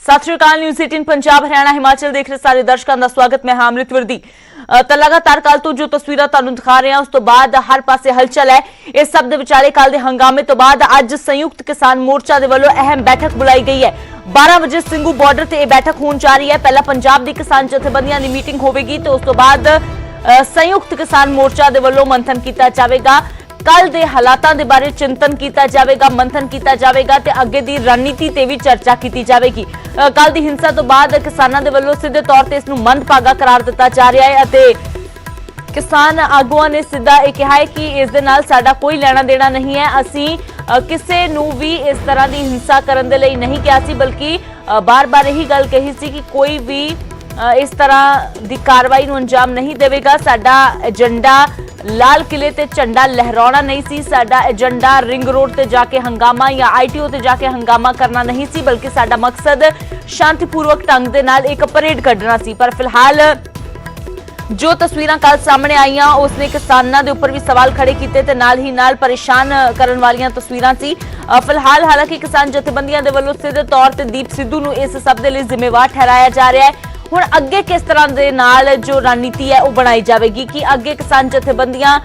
सत श्री अकाल। न्यूज़ 18 पंजाब हरियाणा हिमाचल देख रहे सारे दर्शकों का स्वागत। मैं अमृत वर्दी। तो लगातार कल तो जो तस्वीर तुहानू दिखा रहे हैं उस तो बाद हर पासे हलचल है। इस सब दे विचाले कल दे हंगामे तो बाद अज संयुक्त किसान मोर्चा दे वल्लों अहम बैठक बुलाई गई है। 12 बजे सिंघू बॉर्डर ते बैठक होने जा रही है। पहला पंजाब दी किसान जथेबंदियां दी मीटिंग होगी तो उस तो बाद संयुक्त किसान मोर्चा दे वल्लों मंथन किया जाएगा। कल दे हालातां दे बारे चिंतन किया जाएगा, मंथन किया जाएगा ते अगे दी रणनीति ते भी चर्चा की जाएगी। कल दी हिंसा तो बाद किसानां दे वल्लों सीधे तौर ते इसनूं मंदभागा करार दिता जा रहा है अते किसान आगुआं ने सीधा यह कहा है कि इस दे नाल साडा कोई लेना देना नहीं है। असीं किसी नूं भी इस तरह की हिंसा करन दे लई नहीं कहा सी, बल्कि बार बार यही गल कही सी कि कोई भी इस तरह की कार्रवाई नूं अंजाम नहीं देवेगा। साडा एजेंडा लाल किले ते झंडा लहराउणा नहीं सी, साडा एजेंडा रिंग रोड ते जाके हंगामा या ITO ते जाके हंगामा करना नहीं सी, बल्कि साडा मकसद शांतिपूर्वक ढंग दे नाल एक परेड कढना सी। पर फिलहाल जो तस्वीरां कल सामने आईयां उसने किसानां दे उपर भी सवाल खड़े कीते ते नाल ही नाल परेशान करन वालियां तस्वीरां सी। फिलहाल हालांकि किसान जथेबंदियां दे वल्लों सीधे तौर ते दीप सिद्धू नूं इस सब दे लई जिम्मेवार ठहराया जा रहा है। हुण अगे किस तरह दे नाल जो रणनीति है वह बनाई जाएगी कि अगे किसान जथेबंदियां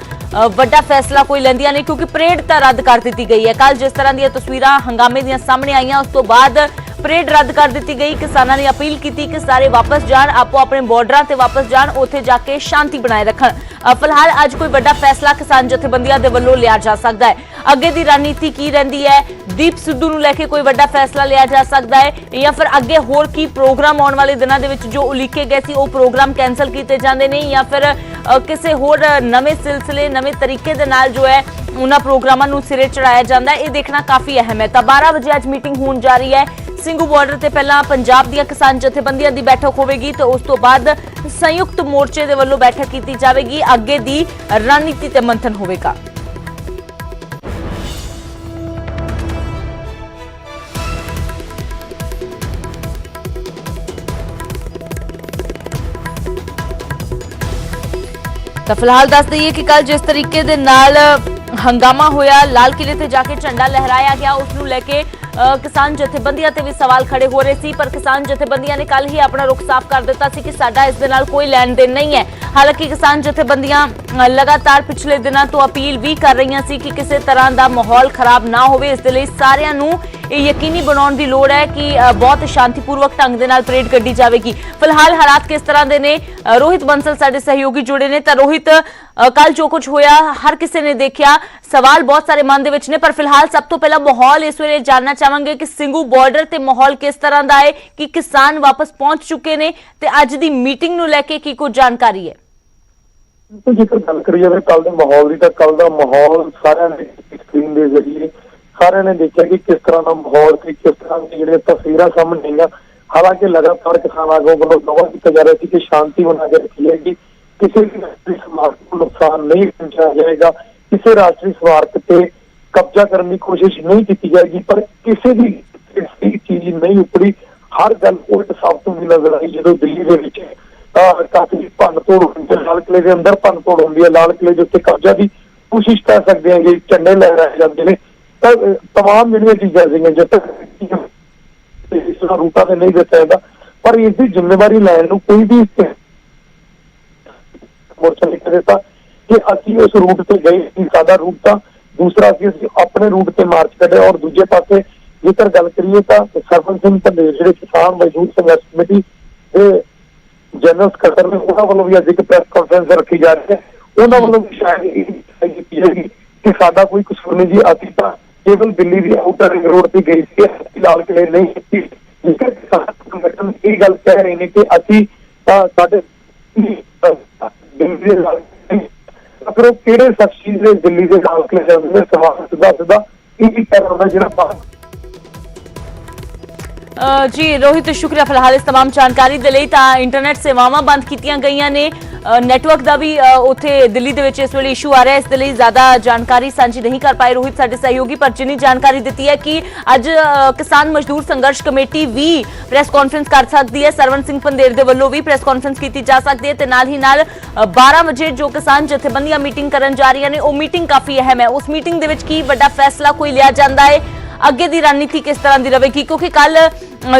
वड्डा फैसला कोई लैंदियां नहीं, क्योंकि परेड तो रद्द कर दी गई है। कल जिस तरह दी तस्वीरां हंगामे दी सामने आईयां उस तो बाद परेड रद्द कर दी गई। किसानां ने अपील की कि सारे वापस जाण, आपो अपने बॉर्डरां ते वापस जाण, उत्थे जाके शांति बनाए रखण। फिलहाल अज कोई बड़ा फैसला किसान जथेबंदियां दे वल्लों लिया जा सकता है। अगे दी रणनीति की रहिंदी है, दीप सिद्धू नूं लैके कोई बड़ा फैसला लिया जा सकता है या फिर अगे होर की प्रोग्राम आने वाले दिनों दे विच जो उलीके गए सी वो प्रोग्राम कैंसल किए जाते हैं या फिर किसी होर नवे सिलसिले नवे तरीके दे नाल जो है उन्हां प्रोग्रामां नूं सिरे चढ़ाया जाता है। ये देखना काफ़ी अहम है। तो 12 बजे अज मीटिंग होने जा रही है। सिंघू बॉर्डर ते पहला पंजाब दी किसान जथेबंदियां दी बैठक होगी तो उस तो बाद संयुक्त मोर्चे दे वल्लों बैठक की जाएगी। अगे दी रणनीति ते मंथन होगा। तो फिलहाल दस दईए कि कल जिस तरीके दे नाल हंगामा होया, लाल किले ते जाके झंडा लहराया गया, उसनूं लेके किसान जथेबंदियां ते भी सवाल खड़े हो रहे सी। पर किसान जथेबंदियां ने कल ही अपना रुख साफ कर दिता सी कि साडा इस दे नाल कोई लैन देन नहीं है। हालांकि किसान जथेबंदियां लगातार पिछले दिनों तो अपील भी कर रही सी कि किसी तरह का माहौल खराब ना होवे। इस दे लई सारिआं नूं ये यकीनी बनाउण दी लोड़ है कि बहुत शांतिपूर्वक ढंग दे नाल परेड कड्ढी जाएगी। फिलहाल हालात किस तरह के ने, रोहित बंसल साडे सहयोगी जुड़े ने। तो रोहित, कल जो कुछ होया हर किसी ने देखा, सवाल बहुत सारे मन दे विच ने, पर फिलहाल सब तो पहला माहौल इस वेले जानना चाहांगे कि सिंघू बॉर्डर ते माहौल किस तरह का है, कि किसान वापस पहुंच चुके ने ते अज दी मीटिंग नूं लैके की कुछ जानकारी है। तो जेकर गल करिए कल के माहौल की, तो कल का माहौल सारे ने स्क्रीन के जरिए सारे ने देखा कि किस तरह का माहौल से किस तरह की जो तस्वीर सामने आई। हालांकि लगातार किसान आगुओं को दावा किया जा रहा है कि शांति बना के रखी जाएगी, किसी भी राष्ट्रीय स्वार्थ को नुकसान नहीं पहुंचाया जाएगा, किसी राष्ट्रीय स्वार्थ पे कब्जा करने की कोशिश नहीं की जाएगी। पर किसी भी चीज नहीं उपड़ी। हर गल उल्ट साबित होनी नजर आई जो दिल्ली के काफी भन तोड़ होती है, लाल किले के अंदर भन तोड़ होती है, लाल किले के उत्ते कब्जा की कोशिश कर सकते हैं कि झंडे लहराए जाते हैं। तो तमाम जो चीजा जो तक इस रूटा से नहीं दसा जाता, पर इसकी जिम्मेवारी लैन कोई भी मोर्चा नहीं कर देता कि असी उस रूट से गए, साडा रूट था दूसरा, असी अपने रूट से मार्च करें। और दूजे पासे जेकर गल करिए तो सरवन सिंह धंधेर जो किसान मजदूर संघर्ष कमेटी के जनरल सकत्तर ने उन्होंने वालों भी अज एक प्रैस कॉन्फ्रेंस रखी जा रही है। उन्होंने वालों भी शायद की जाएगी कि साडा कोई कसूर नहीं जी, असी तो केवल दिल्ली की आउटर रिंग रोड से गई थी, लाल किले नहीं की। जेकर किसान संगठन ये गल कह रहे हैं कि असी साडे फिर किहड़े शख्स दिल्ली के लाल किले जाते हैं, सवाल सीधा सीधा यही कह रहा है जिन्हें जी रोहित, शुक्रिया फिलहाल इस तमाम जानकारी दे लई। तां इंटरनेट सेवावां बंद कीतियां गईयां ने, नैटवर्क का भी उत्थे दिल्ली दे विच इस वेले इशू आ रहा है, इस दे लई ज्यादा जानकारी साझी नहीं कर पाए रोहित साडे सहयोगी। पर जिन्नी जानकारी दी है कि अज किसान मजदूर संघर्ष कमेटी भी प्रेस कॉन्फ्रेंस कर सकती है, सरवन सिंह पंधेर दे वल्लों भी प्रेस कॉन्फ्रेंस की जा सकती है। ते नाल ही नाल 12 बजे जो किसान जथेबंदियां मीटिंग करन जा रही ने, वो मीटिंग काफी अहम है। उस मीटिंग दे विच की बड़ा फैसला कोई लिया जांदा है, ਅੱਗੇ ਦੀ ਰਣਨੀਤੀ ਕਿਸ ਤਰ੍ਹਾਂ ਦੀ ਰਹੇਗੀ, ਕਿਉਂਕਿ ਕੱਲ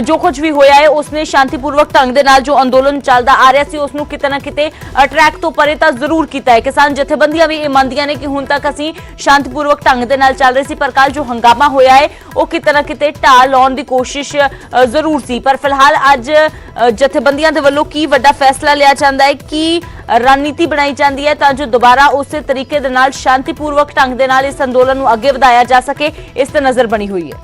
ਜੋ ਕੁਝ ਵੀ ਹੋਇਆ ਹੈ ਉਸਨੇ ਸ਼ਾਂਤੀਪੂਰਵਕ ਢੰਗ ਦੇ ਨਾਲ ਜੋ ਅੰਦੋਲਨ ਚੱਲਦਾ ਆ ਰਿਹਾ ਸੀ ਉਸਨੂੰ ਕਿਤੇ ਨਾ ਕਿਤੇ ਟਰੈਕ ਤੋਂ ਪਰੇ ਤਾਂ ਜ਼ਰੂਰ ਕੀਤਾ ਹੈ। ਕਿਸਾਨ ਜਥੇਬੰਦੀਆਂ ਵੀ ਇਹ ਮੰਨਦੀਆਂ ਨੇ ਕਿ ਹੁਣ ਤੱਕ ਅਸੀਂ ਸ਼ਾਂਤੀਪੂਰਵਕ ਢੰਗ ਦੇ ਨਾਲ ਚੱਲ ਰਹੇ ਸੀ, ਪਰ ਕੱਲ ਜੋ ਹੰਗਾਮਾ ਹੋਇਆ ਹੈ ਉਹ ਕਿਤੇ ਨਾ ਕਿਤੇ ਢਾਹ ਲਾਉਣ ਦੀ ਕੋਸ਼ਿਸ਼ ਜ਼ਰੂਰ ਸੀ। ਪਰ ਫਿਲਹਾਲ ਅੱਜ ਜਥੇਬੰਦੀਆਂ ਦੇ ਵੱਲੋਂ ਕੀ ਵੱਡਾ ਫੈਸਲਾ ਲਿਆ ਜਾਂਦਾ ਹੈ, ਕੀ ਰਣਨੀਤੀ ਬਣਾਈ ਜਾਂਦੀ ਹੈ ਤਾਂ ਜੋ ਦੁਬਾਰਾ ਉਸੇ ਤਰੀਕੇ ਦੇ ਨਾਲ ਸ਼ਾਂਤੀਪੂਰਵਕ ਢੰਗ ਦੇ ਨਾਲ ਇਸ ਅੰਦੋਲਨ ਨੂੰ ਅੱਗੇ ਵਧਾਇਆ ਜਾ ਸਕੇ, ਇਸ ਤੇ ਨਜ਼ਰ ਬਣੀ ਹੋਈ ਹੈ।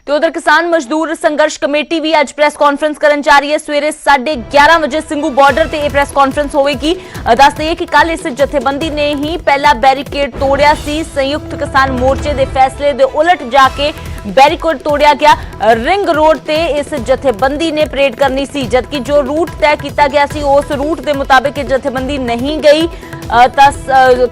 ਤੇ ਉਧਰ ਕਿਸਾਨ ਮਜ਼ਦੂਰ ਸੰਘਰਸ਼ ਕਮੇਟੀ ਵੀ ਅੱਜ ਪ੍ਰੈਸ ਕਾਨਫਰੰਸ ਕਰਨ ਜਾ ਰਹੀ ਹੈ। ਸਵੇਰੇ 11:30 ਵਜੇ ਸਿੰਘੂ ਬਾਰਡਰ ਤੇ ਇਹ ਪ੍ਰੈਸ ਕਾਨਫਰੰਸ ਹੋਵੇਗੀ। ਦੱਸ ਦਈਏ ਕਿ ਕੱਲ ਇਸ ਜਥੇਬੰਦੀ ਨੇ ਹੀ ਪਹਿਲਾ ਬੈਰੀਕੇਡ ਤੋੜਿਆ ਸੀ। ਸੰਯੁਕਤ ਕਿਸਾਨ ਮੋਰਚੇ ਦੇ ਫੈਸਲੇ ਦੇ ਉਲਟ ਜਾ ਕੇ ਬੈਰੀਕੇਡ ਤੋੜਿਆ ਗਿਆ। ਰਿੰਗ ਰੋਡ ਤੇ ਇਸ ਜਥੇਬੰਦੀ ਨੇ ਪਰੇਡ ਕਰਨੀ ਸੀ, ਜਦਕਿ ਜੋ ਰੂਟ ਤੈਅ ਕੀਤਾ ਗਿਆ ਸੀ ਉਸ ਰੂਟ ਦੇ ਮੁਤਾਬਿਕ ਇਹ ਜਥੇਬੰਦੀ ਨਹੀਂ ਗਈ। ਤਾਂ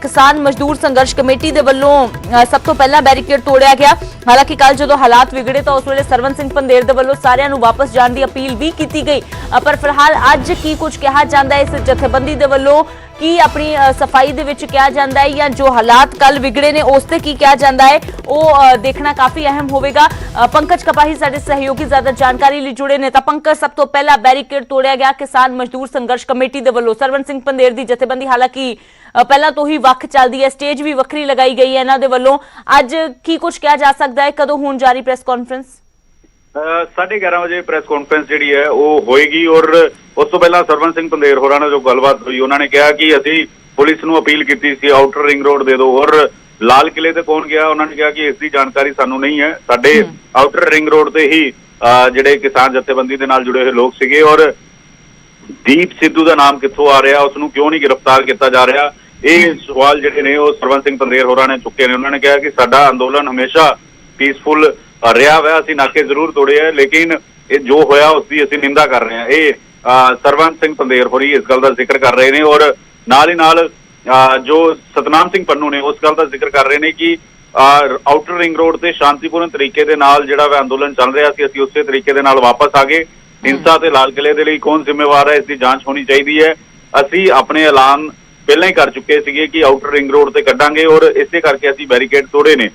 ਕਿਸਾਨ ਮਜ਼ਦੂਰ ਸੰਘਰਸ਼ ਕਮੇਟੀ ਦੇ ਵੱਲੋਂ ਸਭ ਤੋਂ ਪਹਿਲਾਂ ਬੈਰੀਕੇਡ ਤੋੜਿਆ ਗਿਆ। ਹਾਲਾਂਕਿ ਕੱਲ ਜਦੋਂ ਹਾਲਾਤ ਵਿਗੜੇ ਤਾਂ ਉਸ ਵੇਲੇ ਸਰਵਨ ਸਿੰਘ ਪੰਦੇਰ ਦੇ ਵੱਲੋਂ ਸਾਰਿਆਂ ਨੂੰ ਵਾਪਸ ਜਾਣ ਦੀ ਅਪੀਲ ਵੀ ਕੀਤੀ ਗਈ। ਪਰ ਫਿਲਹਾਲ ਅੱਜ ਕੀ ਕੁਝ ਕਿਹਾ ਜਾਂਦਾ ਹੈ ਇਸ ਜਥੇਬੰਦੀ ਦੇ ਵੱਲੋਂ, ਕੀ ਆਪਣੀ ਸਫਾਈ ਦੇ ਵਿੱਚ ਕਿਹਾ ਜਾਂਦਾ ਹੈ ਜਾਂ ਜੋ ਹਾਲਾਤ ਕੱਲ ਵਿਗੜੇ ਨੇ ਉਸ ਤੇ ਕੀ ਕਿਹਾ ਜਾਂਦਾ ਹੈ, ਉਹ ਦੇਖਣਾ ਕਾਫੀ ਅਹਿਮ ਹੋਵੇਗਾ। ਪੰਕਜ ਕਪਾਹੀ ਸਾਡੇ ਸਹਿਯੋਗੀ ਜ਼ਿਆਦਾ ਜਾਣਕਾਰੀ ਲਈ ਜੁੜੇ ਨੇ। ਤਾਂ ਪੰਕਜ, ਸਭ ਤੋਂ ਪਹਿਲਾਂ ਬੈਰੀਕੇਡ ਤੋੜਿਆ ਗਿਆ ਕਿਸਾਨ ਮਜ਼ਦੂਰ ਸੰਘਰਸ਼ ਕਮੇਟੀ ਦੇ ਵੱਲੋਂ। ਸਰਵਨ ਸਿੰਘ ਪੰਦੇਰ ਦੀ ਜਥੇਬੰਦੀ ਹਾਲਾਂਕਿ ਪਹਿਲਾਂ ਤੋਂ ਹੀ ਵੱਖ ਚੱਲਦੀ ਹੈ, ਸਟੇਜ ਵੀ ਵੱਖਰੀ ਲਗਾਈ ਗਈ ਹੈ ਇਹਨਾਂ ਦੇ ਵੱਲੋਂ। ਅੱਜ ਕੀ ਕੁਝ ਕਿਹਾ ਜਾ ਸਕਦਾ ਹੈ, ਕਦੋਂ ਹੋਣ ਜਾ ਰਹੀ ਪ੍ਰੈਸ ਕਾਨਫਰੰਸ? 11:30 ਵਜੇ ਪ੍ਰੈਸ ਕਾਨਫਰੰਸ ਜਿਹੜੀ ਹੈ ਉਹ ਹੋਏਗੀ। ਔਰ ਉਸ ਤੋਂ ਪਹਿਲਾਂ ਸਰਵਨ ਸਿੰਘ ਪੰਦੇਰ ਹੋਰਾਂ ਨਾਲ ਜੋ ਗੱਲਬਾਤ ਹੋਈ, ਉਹਨਾਂ ਨੇ ਕਿਹਾ ਕਿ ਅਸੀਂ ਪੁਲਿਸ ਨੂੰ ਅਪੀਲ ਕੀਤੀ ਸੀ ਆਊਟਰ ਰਿੰਗ ਰੋਡ ਦੇ ਦਿਓ। ਔਰ ਲਾਲ ਕਿਲੇ ਤੇ ਕੌਣ ਗਿਆ, ਉਹਨਾਂ ਨੇ ਕਿਹਾ ਕਿ ਇਸ ਦੀ ਜਾਣਕਾਰੀ ਸਾਨੂੰ ਨਹੀਂ ਹੈ। ਸਾਡੇ ਆਊਟਰ ਰਿੰਗ ਰੋਡ ਤੇ ਹੀ ਜਿਹੜੇ ਕਿਸਾਨ ਜਥੇਬੰਦੀ ਦੇ ਨਾਲ ਜੁੜੇ ਹੋਏ ਲੋਕ ਸੀਗੇ। ਔਰ ਦੀਪ ਸਿੱਧੂ ਦਾ ਨਾਮ ਕਿੱਥੋਂ ਆ ਰਿਹਾ, ਉਸ ਨੂੰ ਕਿਉਂ ਨਹੀਂ ਗ੍ਰਿਫਤਾਰ ਕੀਤਾ ਜਾ ਰਿਹਾ, ਇਹ ਸਵਾਲ ਜਿਹੜੇ ਨੇ ਉਹ ਸਰਵਨ ਸਿੰਘ ਪੰਦੇਰ ਹੋਰਾਂ ਨੇ ਚੁੱਕੇ ਨੇ। ਉਹਨਾਂ ਨੇ ਕਿਹਾ ਕਿ ਸਾਡਾ ਅੰਦੋਲਨ ਹਮੇਸ਼ਾ ਪੀਸਫੁਲ ਰਿਹਾ ਵਾ, ਅਸੀਂ ਨਾਕੇ ਜ਼ਰੂਰ ਤੋੜੇ ਆ, ਲੇਕਿਨ ਇਹ ਜੋ ਹੋਇਆ ਉਸ ਦੀ ਅਸੀਂ ਨਿੰਦਾ ਕਰ ਰਹੇ ਹਾਂ। ਇਹ ਸਰਵਨ ਸਿੰਘ ਪੰਦੇਰ ਹੋਰੀ ਇਸ ਗੱਲ ਦਾ ਜ਼ਿਕਰ ਕਰ ਰਹੇ ਨੇ। ਔਰ ਨਾਲ ਹੀ ਨਾਲ ਜੋ ਸਤਨਾਮ ਸਿੰਘ ਪੰਨੂ ਨੇ ਉਸ ਗੱਲ ਦਾ ਜ਼ਿਕਰ ਕਰ ਰਹੇ ਨੇ ਕਿ ਆਊਟਰ ਰਿੰਗ ਰੋਡ ਤੇ ਸ਼ਾਂਤੀਪੂਰਨ ਤਰੀਕੇ ਦੇ ਨਾਲ ਜਿਹੜਾ ਵਾ ਅੰਦੋਲਨ ਚੱਲ ਰਿਹਾ ਸੀ, ਅਸੀਂ ਉਸੇ ਤਰੀਕੇ ਦੇ ਨਾਲ ਵਾਪਸ ਆ ਗਏ। ਹਿੰਸਾ ਤੇ ਲਾਲ ਕਿਲੇ ਦੇ ਲਈ ਕੌਣ ਜ਼ਿੰਮੇਵਾਰ ਹੈ, ਇਸ ਦੀ ਜਾਂਚ ਹੋਣੀ ਚਾਹੀਦੀ ਹੈ। ਅਸੀਂ ਆਪਣੇ ਐਲਾਨ ਪਹਿਲਾਂ ਹੀ ਕਰ ਚੁੱਕੇ ਸੀਗੇ ਕਿ ਆਊਟਰ ਰਿੰਗ ਰੋਡ ਤੇ ਕੱਢਾਂਗੇ, ਔਰ ਇਸੇ ਕਰਕੇ ਅਸੀਂ ਬੈਰੀਕੇਡ ਤੋੜੇ ਨੇ।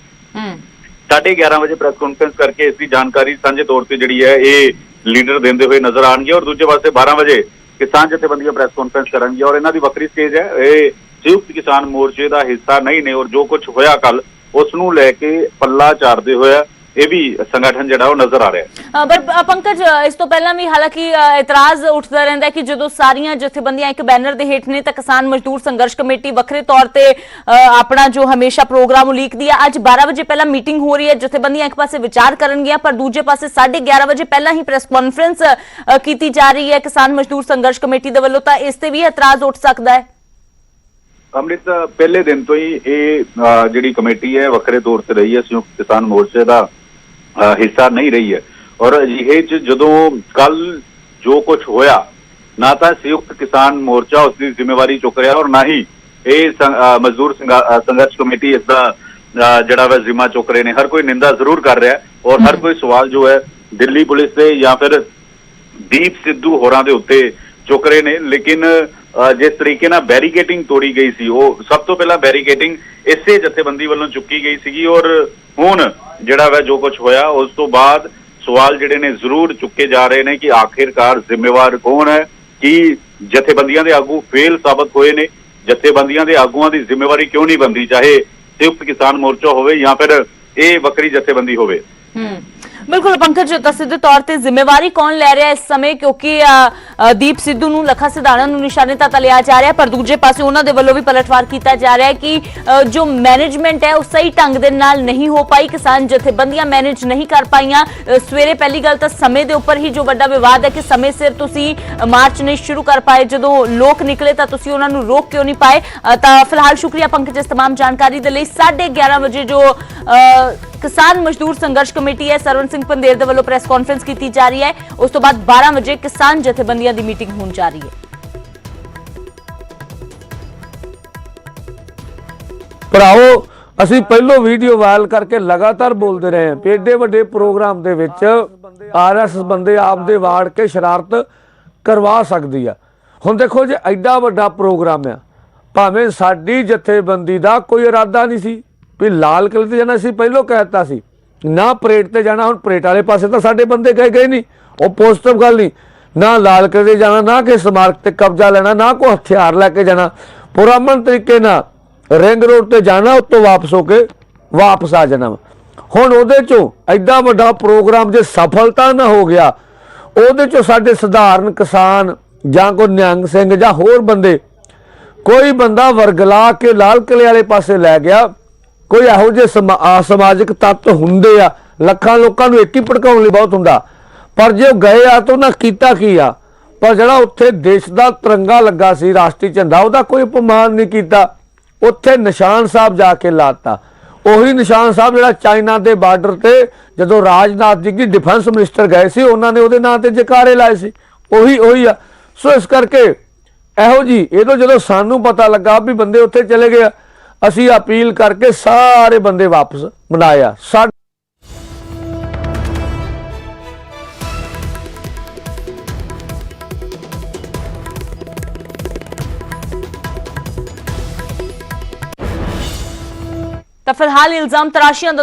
11:30 ਵਜੇ ਪ੍ਰੈਸ ਕਾਨਫਰੰਸ ਕਰਕੇ ਇਸ ਦੀ ਜਾਣਕਾਰੀ ਸਾਂਝੇ ਤੌਰ ਤੇ ਜਿਹੜੀ ਹੈ ਇਹ ਲੀਡਰ ਦਿੰਦੇ ਹੋਏ ਨਜ਼ਰ ਆਉਣਗੇ। ਔਰ ਦੂਜੇ ਪਾਸੇ 12 ਵਜੇ ਕਿਸਾਨ ਜਥੇਬੰਦੀਆਂ ਪ੍ਰੈਸ ਕਾਨਫਰੰਸ ਕਰਨਗੀਆਂ ਔਰ ਇਹਨਾਂ ਦੀ ਵੱਖਰੀ ਸਟੇਜ ਹੈ। ਇਹ ਸੰਯੁਕਤ ਕਿਸਾਨ ਮੋਰਚੇ ਦਾ ਹਿੱਸਾ ਨਹੀਂ ਨੇ ਔਰ ਜੋ ਕੁਝ ਹੋਇਆ ਕੱਲ ਉਸ ਨੂੰ ਲੈ ਕੇ ਪੱਲਾ ਝਾੜਦੇ ਹੋਇਆ ਇਹ ਵੀ ਸੰਗਠਨ ਜਿਹੜਾ ਉਹ ਨਜ਼ਰ ਆ ਰਿਹਾ ਹੈ। ਪਰ ਪੰਕਜ, ਇਸ ਤੋਂ ਪਹਿਲਾਂ ਵੀ ਹਾਲਾਂਕਿ ਇਤਰਾਜ਼ ਉੱਠਦਾ ਰਹਿੰਦਾ ਕਿ ਜਦੋਂ ਸਾਰੀਆਂ ਜਥੇਬੰਦੀਆਂ ਇੱਕ ਬੈਨਰ ਦੇ ਹੇਠ ਨੇ ਤਾਂ ਕਿਸਾਨ ਮਜ਼ਦੂਰ ਸੰਘਰਸ਼ ਕਮੇਟੀ ਵੱਖਰੇ ਤੌਰ ਤੇ ਆਪਣਾ ਜੋ ਹਮੇਸ਼ਾ ਪ੍ਰੋਗਰਾਮ ਉਲੀਕਦੀ ਹੈ, ਅੱਜ 12 ਵਜੇ ਪਹਿਲਾਂ ਮੀਟਿੰਗ ਹੋ ਰਹੀ ਹੈ, ਜਥੇਬੰਦੀਆਂ ਇੱਕ ਪਾਸੇ ਵਿਚਾਰ ਕਰਨਗੀਆਂ ਪਰ ਦੂਜੇ ਪਾਸੇ 11:30 ਵਜੇ ਪਹਿਲਾਂ ਹੀ ਪ੍ਰੈਸ ਕਾਨਫਰੰਸ ਕੀਤੀ ਜਾ ਰਹੀ ਹੈ ਕਿਸਾਨ ਮਜ਼ਦੂਰ ਸੰਘਰਸ਼ ਕਮੇਟੀ ਦੇ ਵੱਲੋਂ, ਤਾਂ ਇਸ ਤੇ ਵੀ ਇਤਰਾਜ਼ ਉੱਠ ਸਕਦਾ ਹੈ। ਅੰਮ੍ਰਿਤ, ਪਹਿਲੇ ਦਿਨ ਤੋਂ ਹੀ ਇਹ ਜਿਹੜੀ ਕਮੇਟੀ ਹੈ ਵੱਖਰੇ ਤੌਰ ਤੇ ਰਹੀ ਹੈ, ਸੰਯੁਕਤ ਕਿਸਾਨ ਮੋਰਚੇ ਦਾ ਹਿੱਸਾ ਨਹੀਂ ਰਹੀ ਹੈ। ਔਰ ਅਜਿਹੇ ਚ ਜਦੋਂ ਕੱਲ ਜੋ ਕੁਝ ਹੋਇਆ, ਨਾ ਤਾਂ ਸੰਯੁਕਤ ਕਿਸਾਨ ਮੋਰਚਾ ਉਸ ਦੀ ਜ਼ਿੰਮੇਵਾਰੀ ਚੁੱਕ ਰਿਹਾ ਔਰ ਨਾ ਹੀ ਇਹ ਮਜ਼ਦੂਰ ਸੰਘਰਸ਼ ਕਮੇਟੀ ਇਸ ਦਾ ਜਿਹੜਾ ਵਾ ਜ਼ਿੰਮਾ ਚੁੱਕ ਰਹੇ ਨੇ। ਹਰ ਕੋਈ ਨਿੰਦਾ ਜ਼ਰੂਰ ਕਰ ਰਿਹਾ ਔਰ ਹਰ ਕੋਈ ਸਵਾਲ ਜੋ ਹੈ ਦਿੱਲੀ ਪੁਲਿਸ ਤੇ ਜਾਂ ਫਿਰ ਦੀਪ ਸਿੱਧੂ ਹੋਰਾਂ ਦੇ ਉੱਤੇ ਚੁੱਕ ਰਹੇ ਨੇ। ਲੇਕਿਨ ਜਿਸ ਤਰੀਕੇ ਨਾਲ ਬੈਰੀਕੇਟਿੰਗ ਤੋੜੀ ਗਈ ਸੀ, ਉਹ ਸਭ ਤੋਂ ਪਹਿਲਾਂ ਬੈਰੀਕੇਟਿੰਗ ਇਸੇ ਜਥੇਬੰਦੀ ਵੱਲੋਂ ਚੁੱਕੀ ਗਈ ਸੀਗੀ। ਔਰ ਹੁਣ ਜਿਹੜਾ ਵਾ ਜੋ ਕੁਝ ਹੋਇਆ ਉਸ ਤੋਂ ਬਾਅਦ ਸਵਾਲ ਜਿਹੜੇ ਨੇ ਜ਼ਰੂਰ ਚੁੱਕੇ ਜਾ ਰਹੇ ਨੇ ਕਿ ਆਖਿਰਕਾਰ ਜ਼ਿੰਮੇਵਾਰ ਕੌਣ ਹੈ। ਕੀ ਜਥੇਬੰਦੀਆਂ ਦੇ ਆਗੂ ਫੇਲ ਸਾਬਤ ਹੋਏ ਨੇ? ਜਥੇਬੰਦੀਆਂ ਦੇ ਆਗੂਆਂ ਦੀ ਜ਼ਿੰਮੇਵਾਰੀ ਕਿਉਂ ਨਹੀਂ ਬਣਦੀ, ਚਾਹੇ ਸੰਯੁਕਤ ਕਿਸਾਨ ਮੋਰਚਾ ਹੋਵੇ ਜਾਂ ਫਿਰ ਇਹ ਵੱਖਰੀ ਜਥੇਬੰਦੀ ਹੋਵੇ। ਬਿਲਕੁਲ ਪੰਕਜ, ਤਾਂ ਸਿੱਧੇ ਤੌਰ ਤੇ ਜ਼ਿੰਮੇਵਾਰੀ ਕੌਣ ਲੈ ਰਿਹਾ ਇਸ ਸਮੇਂ, ਕਿਉਂਕਿ ਦੀਪ ਸਿੱਧੂ ਨੂੰ, ਲੱਖਾ ਸਿਧਾਣਾ ਨੂੰ ਨਿਸ਼ਾਨੇ ਤਾਂ ਲਿਆ ਜਾ ਰਿਹਾ ਪਰ ਦੂਜੇ ਪਾਸੇ ਉਹਨਾਂ ਦੇ ਵੱਲੋਂ ਵੀ ਪਲਟਵਾਰ ਕੀਤਾ ਜਾ ਰਿਹਾ ਹੈ ਕਿ ਜੋ ਮੈਨੇਜਮੈਂਟ ਹੈ ਉਹ ਸਹੀ ਢੰਗ ਦੇ ਨਾਲ ਨਹੀਂ ਹੋ ਪਾਈ, ਕਿਸਾਨ ਜਥੇਬੰਦੀਆਂ ਮੈਨੇਜ ਨਹੀਂ ਕਰ ਪਾਈਆਂ। ਸਵੇਰੇ ਪਹਿਲੀ ਗੱਲ ਤਾਂ ਸਮੇਂ ਦੇ ਉੱਪਰ ਹੀ ਜੋ ਵੱਡਾ ਵਿਵਾਦ ਹੈ ਕਿ ਸਮੇਂ ਸਿਰ ਤੁਸੀਂ ਮਾਰਚ ਨਹੀਂ ਸ਼ੁਰੂ ਕਰ ਪਾਏ, ਜਦੋਂ ਲੋਕ ਨਿਕਲੇ ਤਾਂ ਤੁਸੀਂ ਉਹਨਾਂ ਨੂੰ ਰੋਕ ਕਿਉਂ ਨਹੀਂ ਪਾਏ। ਤਾਂ ਫਿਲਹਾਲ ਸ਼ੁਕਰੀਆ ਪੰਕਜ ਇਸ तमाम ਜਾਣਕਾਰੀ ਦੇ ਲਈ। 11:30 ਵਜੇ ਜੋ ਕਿਸਾਨ ਮਜ਼ਦੂਰ ਸੰਘਰਸ਼ ਕਮੇਟੀ ਹੈ, ਸਰਵਨ ਸਿੰਘ ਪੰਦੇਰ ਦੇ ਵੱਲੋਂ ਪ੍ਰੈਸ ਕਾਨਫਰੰਸ ਕੀਤੀ ਜਾ ਰਹੀ ਹੈ। ਉਸ ਤੋਂ ਬਾਅਦ 12 ਵਜੇ ਕਿਸਾਨ ਜਥੇਬੰਦੀਆਂ ਦੀ ਮੀਟਿੰਗ ਹੋਣ ਜਾ ਰਹੀ ਹੈ। ਭਰਾਓ, ਅਸੀਂ ਪਹਿਲੋਂ ਵੀਡੀਓ ਵਾਇਰਲ ਕਰਕੇ ਲਗਾਤਾਰ ਬੋਲਦੇ ਰਹੇ ਹਾਂ ਕਿ ਏਡੇ ਵੱਡੇ ਪ੍ਰੋਗਰਾਮ ਦੇ ਵਿੱਚ ਆਰਐਸਐਸ ਬੰਦੇ ਆਪਦੇ ਵਾੜ ਕੇ ਸ਼ਰਾਰਤ ਕਰਵਾ ਸਕਦੀ ਆ। ਹੁਣ ਦੇਖੋ ਜੇ ਐਡਾ ਵੱਡਾ ਪ੍ਰੋਗਰਾਮ ਆ, ਭਾਵੇਂ ਸਾਡੀ ਜਥੇਬੰਦੀ ਦਾ ਕੋਈ ਇਰਾਦਾ ਨਹੀਂ ਸੀ ਵੀ ਲਾਲ ਕਿਲੇ ਤੇ ਜਾਣਾ, ਅਸੀਂ ਪਹਿਲੋਂ ਕਹਿ ਦਿੱਤਾ ਸੀ ਨਾ ਪਰੇਡ ਤੇ ਜਾਣਾ। ਹੁਣ ਪਰੇਡ ਵਾਲੇ ਪਾਸੇ ਤਾਂ ਸਾਡੇ ਬੰਦੇ ਗਏ ਨਹੀਂ, ਉਹ ਪੋਜ਼ਿਟਿਵ ਗੱਲ ਨਹੀਂ। ਨਾ ਲਾਲ ਕਿਲੇ ਤੇ ਜਾਣਾ, ਨਾ ਕਿ ਸਮਾਰਕ ਤੇ ਕਬਜ਼ਾ ਲੈਣਾ, ਨਾ ਕੋਈ ਹਥਿਆਰ ਲੈ ਕੇ ਜਾਣਾ। ਪੁਰਅਮਨ ਤਰੀਕੇ ਨਾਲ ਰਿੰਗ ਰੋਡ ਤੇ ਜਾਣਾ, ਉੱਤੋਂ ਵਾਪਸ ਹੋ ਕੇ ਵਾਪਸ ਆ ਜਾਣਾ। ਹੁਣ ਉਹਦੇ ਚੋਂ ਐਡਾ ਵੱਡਾ ਪ੍ਰੋਗਰਾਮ ਜੇ ਸਫਲਤਾ ਨਾ ਹੋ ਗਿਆ, ਉਹਦੇ ਚੋਂ ਸਾਡੇ ਸਧਾਰਨ ਕਿਸਾਨ ਜਾਂ ਕੋਈ ਨਿਹੰਗ ਸਿੰਘ ਜਾਂ ਹੋਰ ਬੰਦੇ, ਕੋਈ ਬੰਦਾ ਵਰਗਲਾ ਕੇ ਲਾਲ ਕਿਲੇ ਵਾਲੇ ਪਾਸੇ ਲੈ ਗਿਆ। ਕੋਈ ਇਹੋ ਜਿਹੇ ਸਮਾਜਿਕ ਤੱਤ ਹੁੰਦੇ ਆ, ਲੱਖਾਂ ਲੋਕਾਂ ਨੂੰ ਇੱਕ ਹੀ ਭੜਕਾਉਣ ਲਈ ਬਹੁਤ ਹੁੰਦਾ, ਪਰ ਜੇ ਉਹ ਗਏ ਆ ਤਾਂ ਉਹਨਾਂ ਕੀਤਾ ਕੀ ਆ? ਪਰ ਜਿਹੜਾ ਉੱਥੇ ਦੇਸ਼ ਦਾ ਤਿਰੰਗਾ ਲੱਗਾ ਸੀ, ਰਾਸ਼ਟਰੀ ਝੰਡਾ, ਉਹਦਾ ਕੋਈ ਅਪਮਾਨ ਨਹੀਂ ਕੀਤਾ। ਉੱਥੇ ਨਿਸ਼ਾਨ ਸਾਹਿਬ ਜਾ ਕੇ ਲਾਤਾ, ਉਹੀ ਨਿਸ਼ਾਨ ਸਾਹਿਬ ਜਿਹੜਾ ਚਾਈਨਾ ਦੇ ਬਾਰਡਰ ਤੇ ਜਦੋਂ ਰਾਜਨਾਥ ਜੀ ਦੀ ਡਿਫੈਂਸ ਮਿਨਿਸਟਰ ਗਏ ਸੀ, ਉਹਨਾਂ ਨੇ ਉਹਦੇ ਨਾਂ ਤੇ ਜੈਕਾਰੇ ਲਾਏ ਸੀ, ਉਹੀ ਆ। ਸੋ ਇਸ ਕਰਕੇ ਇਹੋ ਜੀ ਇਹਦੋਂ ਜਦੋਂ ਸਾਨੂੰ ਪਤਾ ਲੱਗਾ ਵੀ ਬੰਦੇ ਉੱਥੇ ਚਲੇ ਗਏ, ਅਸੀਂ ਅਪੀਲ ਕਰਕੇ ਸਾਰੇ ਬੰਦੇ ਵਾਪਸ ਬਣਾਇਆ। ਤਾਂ ਫਿਲਹਾਲ ਇਲਜ਼ਾਮ ਤਰਾਸ਼ੀਆਂ ਦਾ